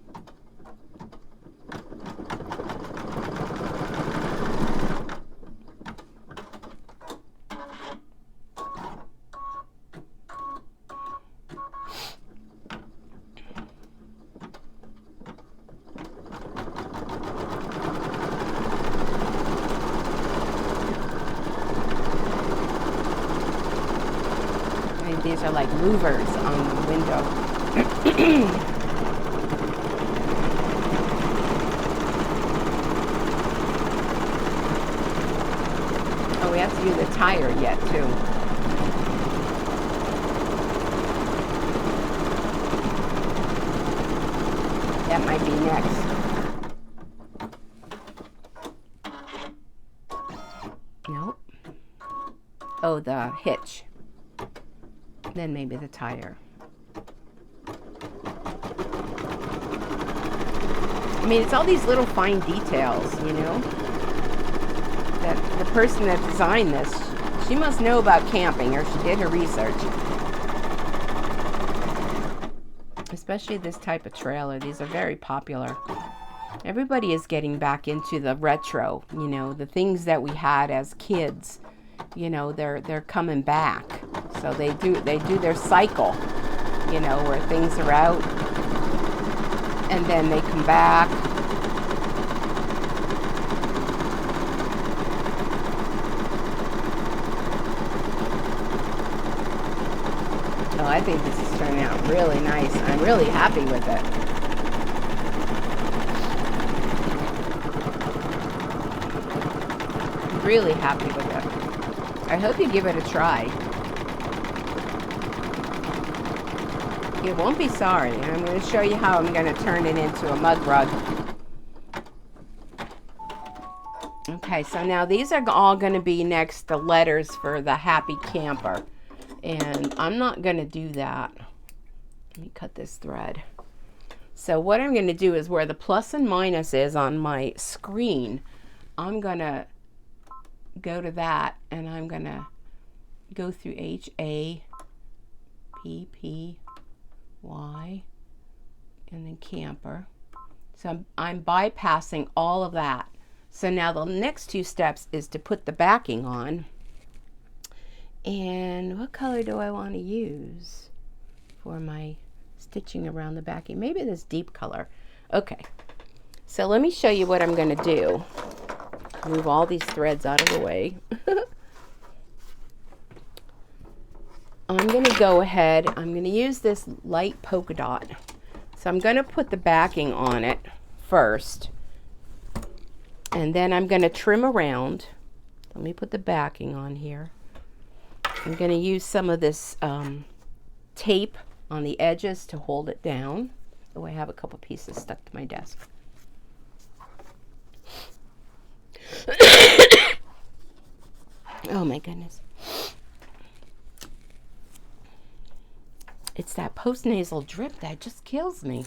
These are like louvers on the window. Oh, we have to do the tire yet too. That might be next. Nope. Oh, the hitch. Then maybe the tire. I mean, it's all these little fine details, you know, that the person that designed this, she must know about camping, or she did her research. Especially this type of trailer. These are very popular. Everybody is getting back into the retro, you know, the things that we had as kids, you know, they're coming back. So they do their cycle, you know, where things are out and then they come back. Oh, I think this is turning out really nice. I'm really happy with it. Really happy with it. I hope you give it a try. You won't be sorry. I'm going to show you how I'm going to turn it into a mug rug. Okay, so now these are all going to be next to letters for the happy camper. And I'm not going to do that. Let me cut this thread. So what I'm going to do is where the plus and minus is on my screen, I'm going to go to that, and I'm going to go through HAPPY, Y, and then camper. So I'm bypassing all of that. So now the next two steps is to put the backing on. And what color do I want to use for my stitching around the backing? Maybe this deep color. Okay, so let me show you what I'm going to do. Move all these threads out of the way. I'm going to go ahead, I'm going to use this light polka dot. So I'm going to put the backing on it first. And then I'm going to trim around. Let me put the backing on here. I'm going to use some of this tape on the edges to hold it down. Oh, I have a couple pieces stuck to my desk. Oh my goodness. It's that postnasal drip that just kills me.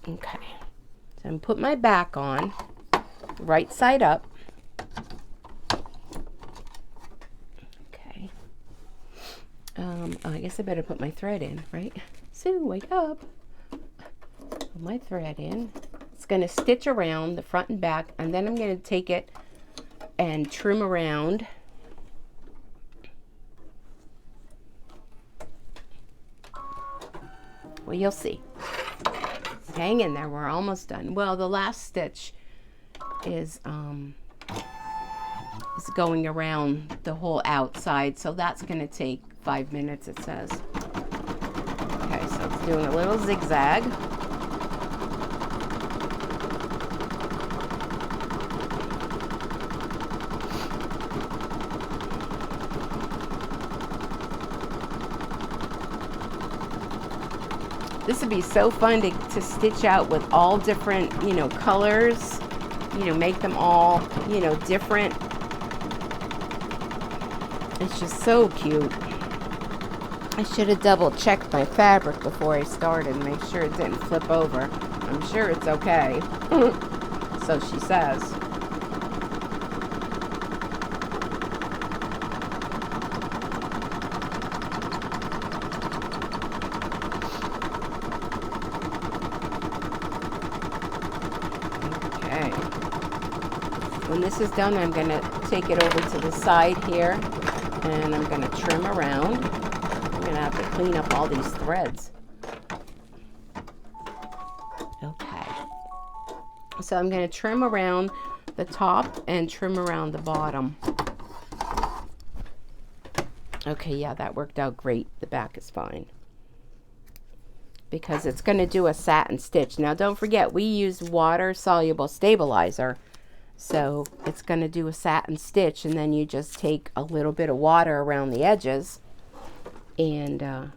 Okay. So I'm going to put my back on, right side up. Okay. Oh, I guess I better put my thread in, right? Sue, wake up. Put my thread in. It's going to stitch around the front and back, and then I'm going to take it and trim around. Well, you'll see. Hang in there, we're almost done. Well, the last stitch is going around the whole outside, so that's going to take 5 minutes, it says. Okay, so it's doing a little zigzag. This would be so fun to stitch out with all different, you know, colors, you know, make them all, you know, different. It's just so cute. I should have double checked my fabric before I started and make sure it didn't flip over. I'm sure it's okay. So she says. When this is done, I'm going to take it over to the side here, and I'm going to trim around. I'm going to have to clean up all these threads. Okay. So I'm going to trim around the top and trim around the bottom. Okay, yeah, that worked out great. The back is fine, because it's going to do a satin stitch. Now, don't forget, we used water-soluble stabilizer. So it's going to do a satin stitch, and then you just take a little bit of water around the edges, and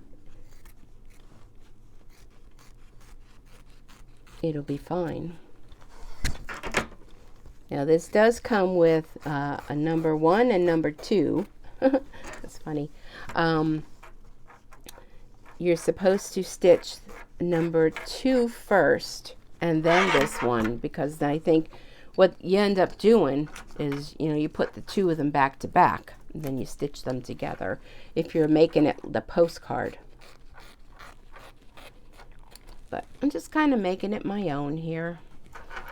it'll be fine. Now this does come with a number 1 and number 2. That's funny. You're supposed to stitch number 2 first and then this one, because I think what you end up doing is, you know, you put the 2 of them back to back and then you stitch them together if you're making it the postcard. But I'm just kind of making it my own here.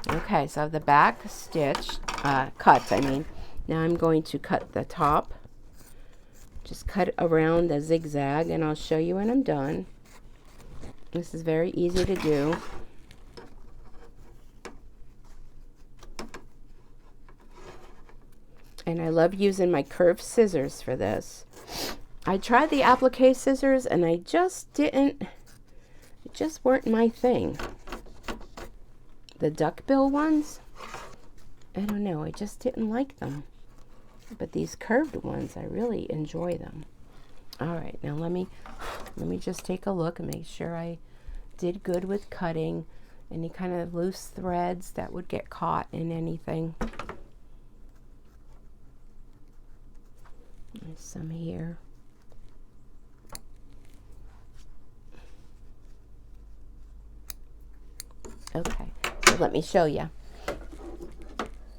Okay, so I have the back stitched, cut, I mean. Now I'm going to cut the top. Just cut around the zigzag, and I'll show you when I'm done. This is very easy to do. And I love using my curved scissors for this. I tried the applique scissors, and I just didn't, it just weren't my thing. The duckbill ones, I don't know, I just didn't like them. But these curved ones, I really enjoy them. All right, now let me just take a look and make sure I did good with cutting. Any kind of loose threads that would get caught in anything. There's some here. Okay, so let me show you.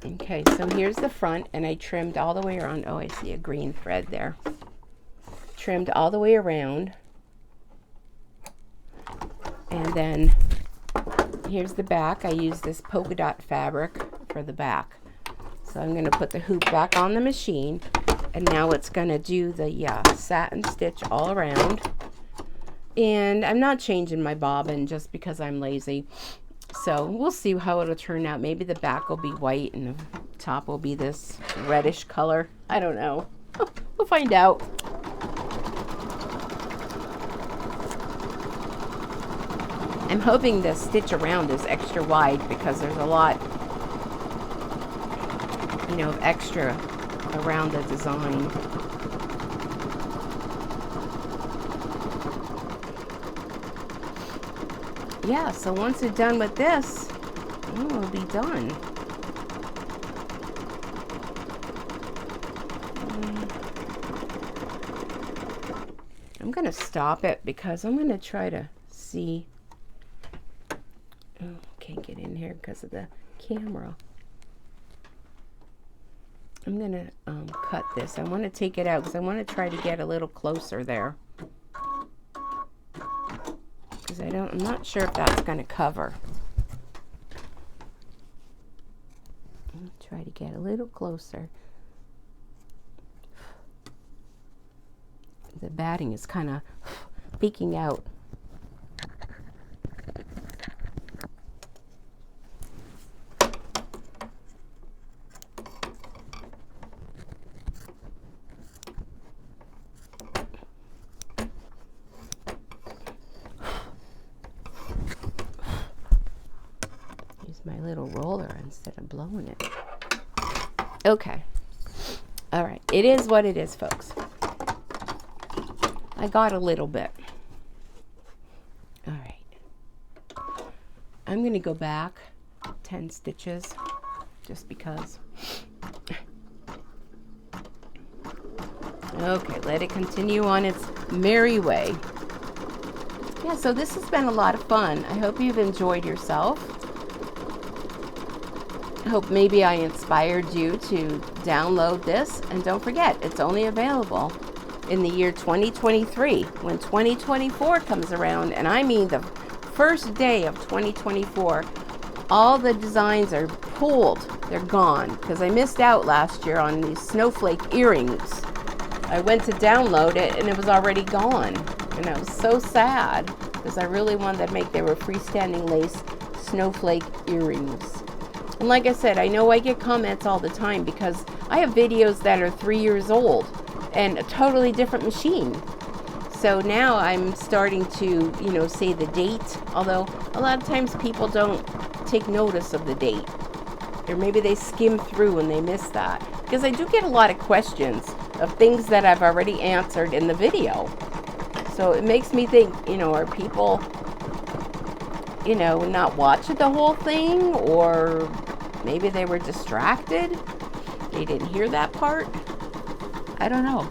Okay, so here's the front, and I trimmed all the way around. Oh, I see a green thread there. Trimmed all the way around. And then here's the back. I used this polka dot fabric for the back. So I'm going to put the hoop back on the machine, and now it's going to do the satin stitch all around. And I'm not changing my bobbin just because I'm lazy. So we'll see how it'll turn out. Maybe the back will be white and the top will be this reddish color. I don't know. We'll find out. I'm hoping the stitch around is extra wide because there's a lot, you know, of extra around the design. Yeah, so once you're done with this, we'll be done. I'm going to stop it because I'm going to try to see. Oh, can't get in here because of the camera. I'm going to cut this. I want to take it out because I want to try to get a little closer there. I'm not sure if that's going to cover. I'll try to get a little closer. The batting is kind of peeking out. My little roller instead of blowing it. Okay. All right. It is what it is, folks. I got a little bit. All right. I'm going to go back 10 stitches just because. Okay. Let it continue on its merry way. Yeah, so this has been a lot of fun. I hope you've enjoyed yourself. I hope maybe I inspired you to download this, and don't forget, it's only available in the year 2023. When 2024 comes around, and I mean the first day of 2024, all the designs are pulled. They're gone because I missed out last year on these snowflake earrings. I went to download it and it was already gone, and I was so sad because I really wanted to make, they were freestanding lace snowflake earrings. And like I said, I know I get comments all the time because I have videos that are 3 years old and a totally different machine. So now I'm starting to, you know, say the date, although a lot of times people don't take notice of the date. Or maybe they skim through and they miss that. Because I do get a lot of questions of things that I've already answered in the video. So it makes me think, you know, are people you know, not watch the whole thing, or maybe they were distracted. They didn't hear that part. I don't know.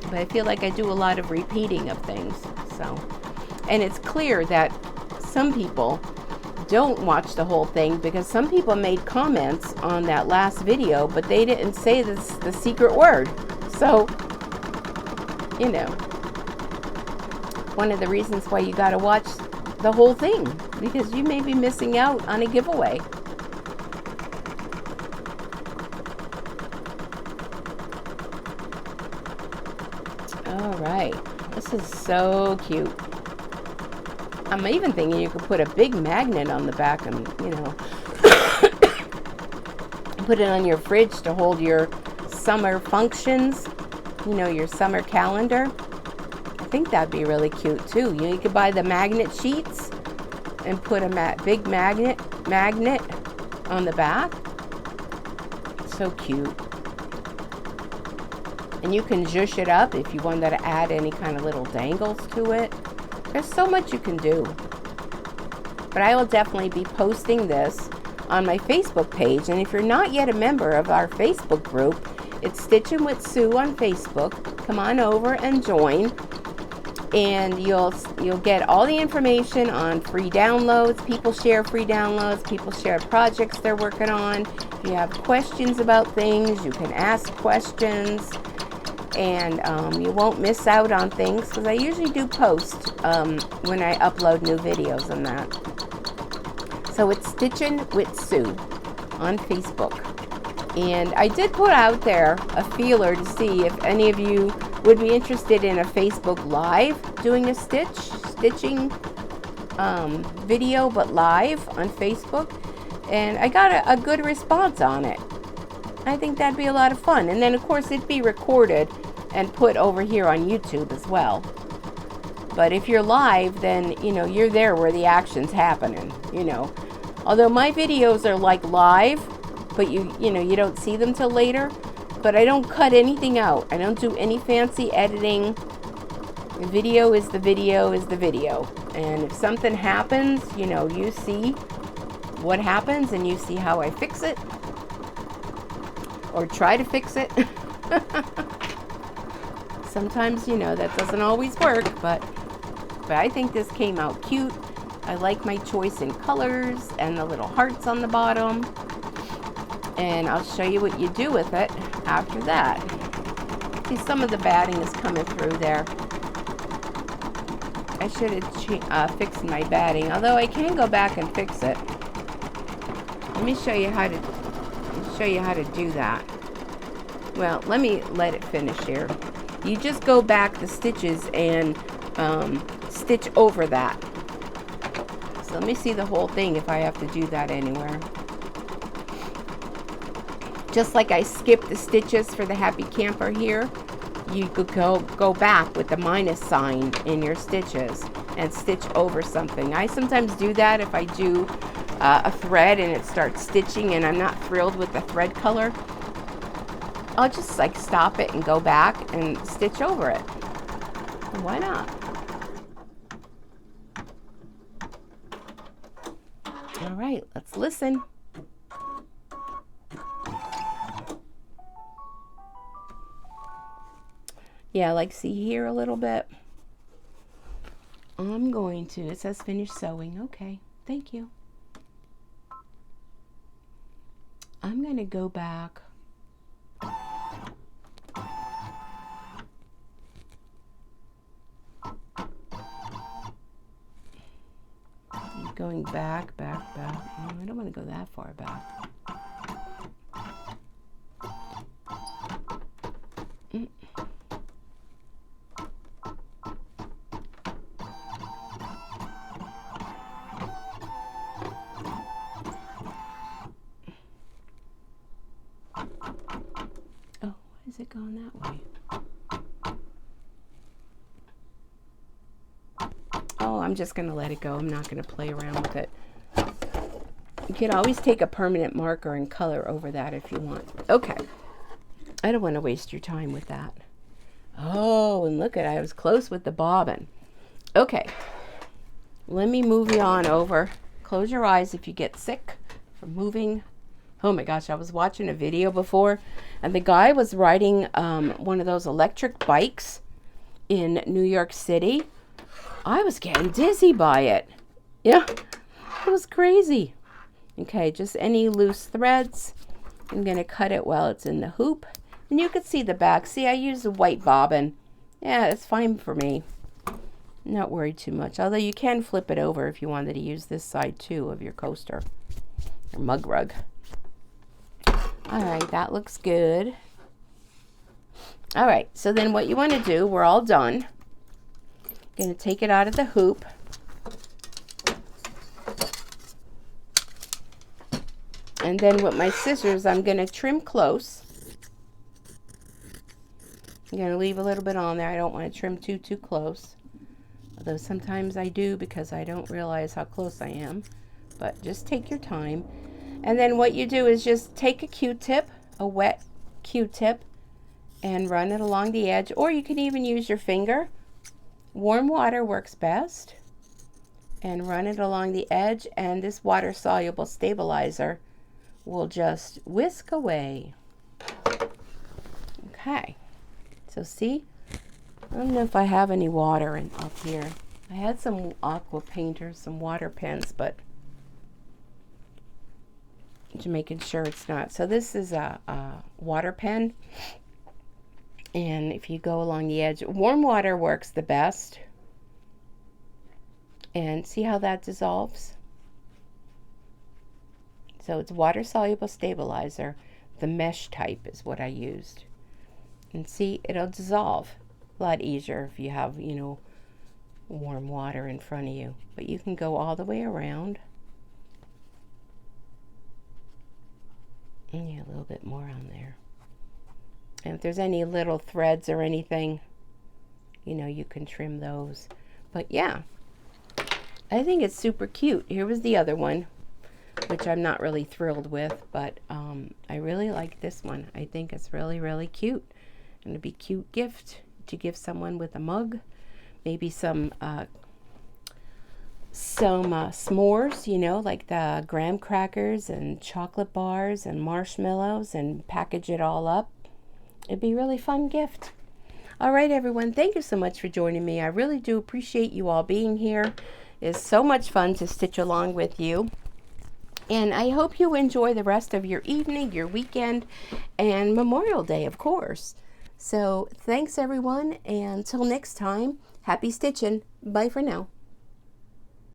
But I feel like I do a lot of repeating of things. So, and it's clear that some people don't watch the whole thing, because some people made comments on that last video, but they didn't say the secret word. So, you know, one of the reasons why you got to watch the whole thing, because you may be missing out on a giveaway. All right, this is so cute. I'm even thinking you could put a big magnet on the back and, you know, put it on your fridge to hold your summer functions, you know, your summer calendar. I think that'd be really cute too. You know, you could buy the magnet sheets and put a big magnet on the back. So cute. And you can zhuzh it up if you wanted to add any kind of little dangles to it. There's so much you can do. But I will definitely be posting this on my Facebook page. And if you're not yet a member of our Facebook group, it's Stitchin With Sue on Facebook. Come on over and join. And you'll get all the information on free downloads. People share free downloads. People share projects they're working on. If you have questions about things, you can ask questions. And you won't miss out on things, because I usually do post when I upload new videos and that. So it's Stitchin With Sue on Facebook. And I did put out there a feeler to see if any of you would be interested in a Facebook Live, doing a stitching video, but live on Facebook. And I got a good response on it. I think that'd be a lot of fun. And then, of course, it'd be recorded and put over here on YouTube as well. But if you're live, then, you know, you're there where the action's happening, you know. Although my videos are like live, but you know, you don't see them till later. But I don't cut anything out. I don't do any fancy editing. The video is the video is the video. And if something happens, you know, you see what happens and you see how I fix it. Or try to fix it. Sometimes, you know, that doesn't always work, but I think this came out cute. I like my choice in colors and the little hearts on the bottom. And I'll show you what you do with it after that. See, some of the batting is coming through there. I should have fixed my batting, although I can go back and fix it. Let me show you how to do that. Well, let it finish here. You just go back the stitches and stitch over that. So let me see the whole thing if I have to do that anywhere. Just like I skipped the stitches for the happy camper here, you could go back with the minus sign in your stitches and stitch over something. I sometimes do that if I do a thread and it starts stitching and I'm not thrilled with the thread color. I'll just like stop it and go back and stitch over it. Why not? All right, let's listen. Yeah, like see here a little bit. I'm going to, it says finish sewing. Okay, thank you. I'm going to go back. Going back. Oh, I don't want to go that far back. Oh, why is it going that way? Oh, I'm just going to let it go. I'm not going to play around with it. You can always take a permanent marker and color over that if you want. Okay. I don't want to waste your time with that. Oh, and look at, I was close with the bobbin. Okay. let me move you on over. Close your eyes if you get sick from moving. Oh my gosh, I was watching a video before, and the guy was riding one of those electric bikes in New York City. I was getting dizzy by it. Yeah, it was crazy. Okay, just any loose threads. I'm going to cut it while it's in the hoop. And you can see the back. See, I use a white bobbin. Yeah, it's fine for me. Not worried too much. Although you can flip it over if you wanted to use this side too of your coaster or mug rug. All right, that looks good. All right, so then what you want to do, we're all done. Going to take it out of the hoop. And then with my scissors, I'm going to trim close. I'm going to leave a little bit on there. I don't want to trim too close. Although sometimes I do because I don't realize how close I am. But just take your time. And then what you do is just take a Q-tip, a wet Q-tip, and run it along the edge. Or you can even use your finger. Warm water works best. And run it along the edge. And this water-soluble stabilizer will just whisk away. Okay. So see? I don't know if I have any water up here. I had some aqua painters, some water pens, but just making sure it's not. So this is a water pen. And if you go along the edge, warm water works the best. And see how that dissolves? So it's water-soluble stabilizer. The mesh type is what I used. And see, it'll dissolve a lot easier if you have, you know, warm water in front of you. But you can go all the way around. And yeah, a little bit more on there. And if there's any little threads or anything, you know, you can trim those. But yeah, I think it's super cute. Here was the other one, which I'm not really thrilled with, but I really like this one. I think it's really, really cute. And it'd be a cute gift to give someone with a mug. Maybe some s'mores, you know, like the graham crackers and chocolate bars and marshmallows, and package it all up. It'd be a really fun gift. All right, everyone, thank you so much for joining me. I really do appreciate you all being here. It's so much fun to stitch along with you. And I hope you enjoy the rest of your evening, your weekend, and Memorial Day, of course. So thanks, everyone, and until next time, happy stitching. Bye for now.